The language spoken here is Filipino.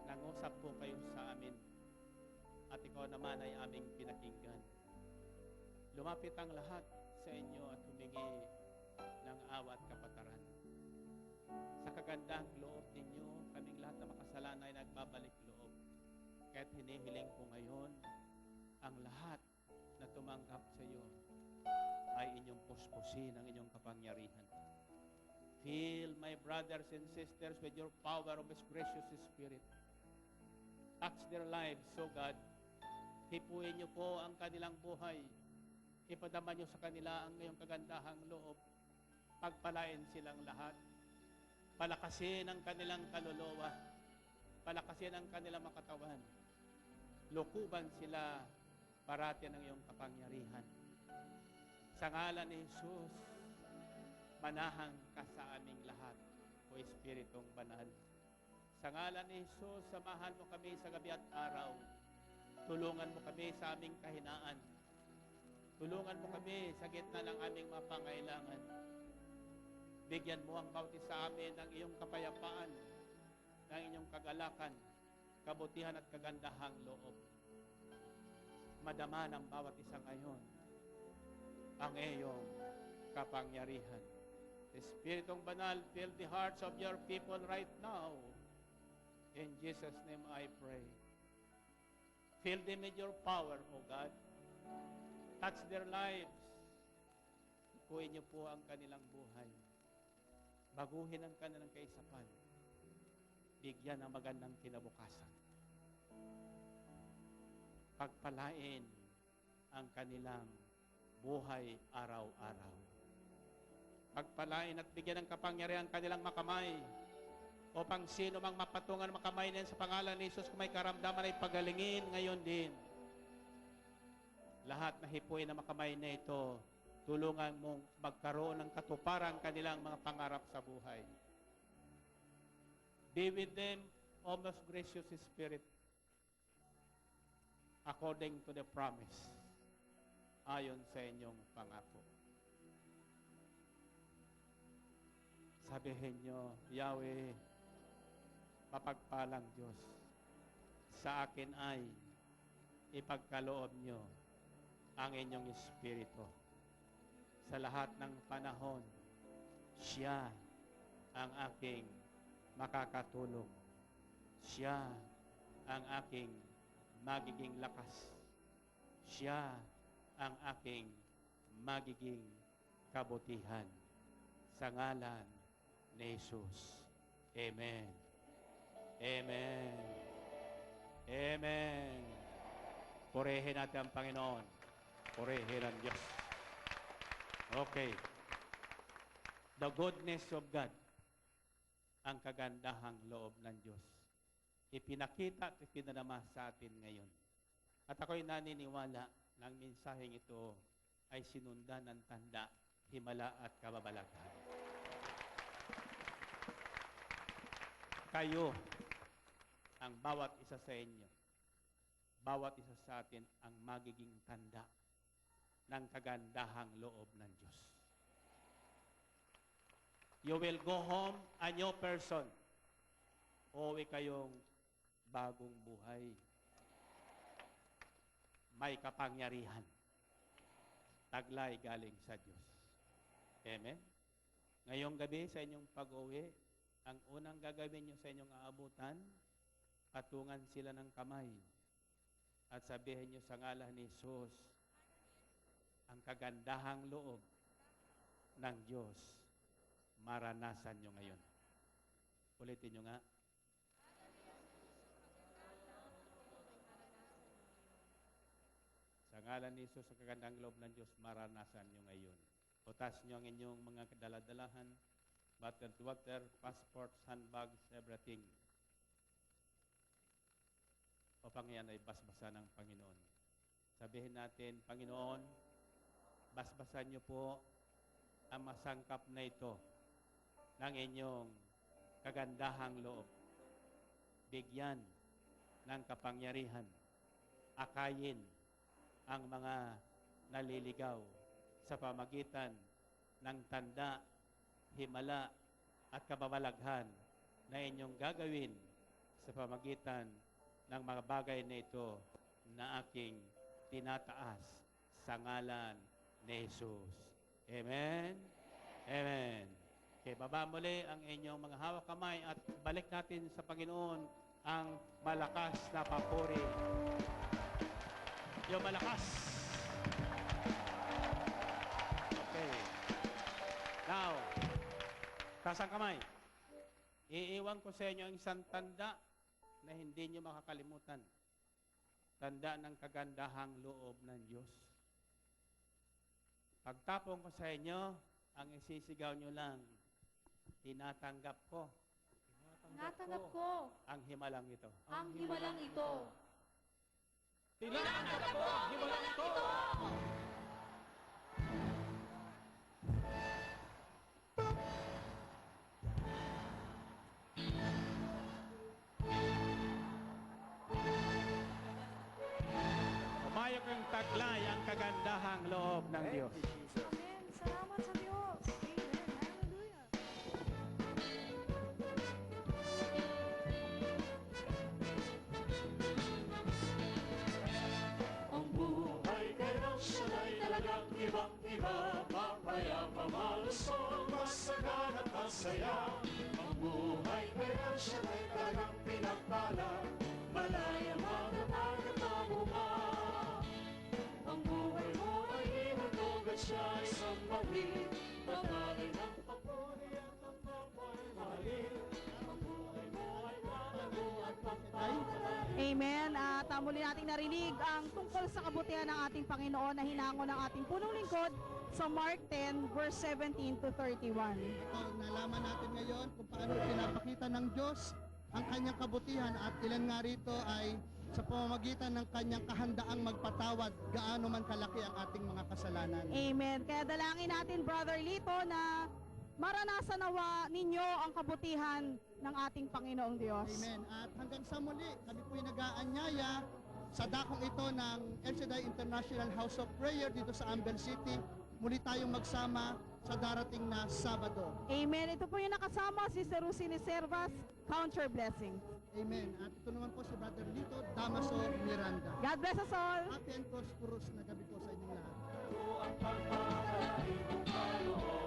nangusap po kayo sa amin at ikaw naman ay aming pinakinggan. Lumapit ang lahat sa inyo at humingi ng awa at kapataran. Sa kagandang loob ninyo, kaming lahat na makasalanan ay nagbabalik loob. Kaya't hinihiling ko ngayon, ang lahat na tumanggap sa iyo ay inyong puspusin ang inyong kapangyarihan. Fill my brothers and sisters with your power of His gracious Spirit. Touch their lives, so God. Hipuin niyo po ang kanilang buhay. Ipadama niyo sa kanila ang iyong kagandahang loob. Pagpalain silang lahat. Palakasin ang kanilang kaluluwa. Palakasin ang kanilang makatawan. Lukuban sila parati ng iyong kapangyarihan. Sa ngalan ni Jesus, manahan ka sa aming lahat, o Espiritong Banal. Sa ngalan ni Jesus, samahan mo kami sa gabi at araw. Tulungan mo kami sa aming kahinaan. Tulungan mo kami sa gitna ng aming mga pangailangan. Bigyan mo ang bawat isa amin ng iyong kapayapaan, ng inyong kagalakan, kabutihan at kagandahang loob. Madama ng bawat isa ngayon ang iyong kapangyarihan. Espiritong Banal, fill the hearts of your people right now. In Jesus' name I pray. Fill them with your power, O God. Touch their lives. Kuhin niyo po ang kanilang buhay. Baguhin ang kanilang kaisapan. Bigyan ng magandang kinabukasan. Pagpalain ang kanilang buhay araw-araw. Pagpalain at bigyan ng kapangyarihan ang kanilang makamay upang sino mang mapatungan makamay niyan sa pangalan ni Jesus kung may karamdaman ay pagalingin ngayon din. Lahat na hipuin na makamay na ito, tulungan mong magkaroon ng katuparan kanilang mga pangarap sa buhay. Be with them, O most gracious Spirit, according to the promise, ayon sa inyong pangako. Sabihin nyo, Yahweh, mapagpalang Diyos, sa akin ay ipagkaloob nyo ang inyong Espiritu. Sa lahat ng panahon, siya ang aking makakatulong. Siya ang aking magiging lakas. Siya ang aking magiging kabutihan. Sa ngalan ni Jesus. Amen. Amen. Amen. Purihin natin ang Panginoon. Purihin ang Diyos. Okay. The goodness of God, ang kagandahang loob ng Diyos, ipinakita at ipinadama sa atin ngayon. At ako'y naniniwala na ang mensaheng ito ay sinundan ng tanda, himala at kababalaghan. Kayo, ang bawat isa sa inyo, bawat isa sa atin ang magiging tanda ng kagandahang loob ng Diyos. You will go home a new person. Uwi kayong bagong buhay. May kapangyarihan. Taglay galing sa Diyos. Amen? Ngayong gabi sa inyong pag-uwi, ang unang gagawin nyo sa inyong aabutan, patungan sila ng kamay at sabihin nyo sa ngalan ni Jesus, ang kagandahang loob ng Diyos, maranasan nyo ngayon. Ulitin nyo nga. Sa ngalan ni Jesus, ang kagandahang loob ng Diyos, maranasan nyo ngayon. Utas nyo ang inyong mga daladalahan, bottled water, passports, handbags, everything. Upang yan ay basbasan ng Panginoon. Sabihin natin, Panginoon, basbasan niyo po ang masangkap na ito ng inyong kagandahang loob. Bigyan ng kapangyarihan. Akayin ang mga naliligaw sa pamagitan ng tanda, himala at kababalaghan na inyong gagawin sa pamagitan ng mga bagay na ito na aking tinataas sa ngalan ni Jesus. Amen? Amen. Okay, baba muli ang inyong mga hawak kamay at balik natin sa Panginoon ang malakas na papuri. Yung malakas. Okay. Now, taas ang kamay. Iiwan ko sa inyo ang isang tanda na hindi nyo makakalimutan. Tanda ng kagandahang loob ng Diyos. Pagtapon ko sa inyo, ang isisigaw nyo lang, tinatanggap ko. Tinatanggap ko Ang himalang ito. ang himalang ito. Tinatanggap ko ang himalang ito. Umayok ang taglay ang kagandahang loob ng Diyos. Amen. Salamat sa Diyos. Amen. Hallelujah. Ang buhay kayo siya'y talagang ibang-iba, mapayapa, malusog, masagan at masaya. Ang buhay kayo siya'y talagang pinagpala, malaya, matatag at mabunga. Ang buhay mo ay hinatog at siya'y sampagin, pagkalay ng papuri at ang kapwa'y mahalin. Ang buhay mo ay panago at pagpapalay. Amen. At muli nating narinig ang tungkol sa kabutihan ng ating Panginoon na hinango ng ating punong lingkod sa Mark 10, verse 17 to 31. Ito, nalaman natin ngayon kung paano pinapakita ng Diyos ang kanyang kabutihan at ilan nga rito ay sa pamamagitan ng kanyang kahandaang magpatawad gaano man kalaki ang ating mga kasalanan. Amen. Kaya dalangin natin, Brother Lito, na maranasan nawa ninyo ang kabutihan ng ating Panginoong Diyos. Amen. At hanggang sa muli, kami po'y nag-aanyaya sa dakong ito ng El Shaddai International House of Prayer dito sa Ambel City. Muli tayong magsama sa darating na Sabado. Amen. Ito po yung nakasama, si Rusini Servas, Count Your Blessing. Amen. At ito naman po si Brother Lito Damaso Miranda. God bless us all. Happy and prosperous na gabi po sa inyong lahat. Ang pagpapalay ng Panginoon.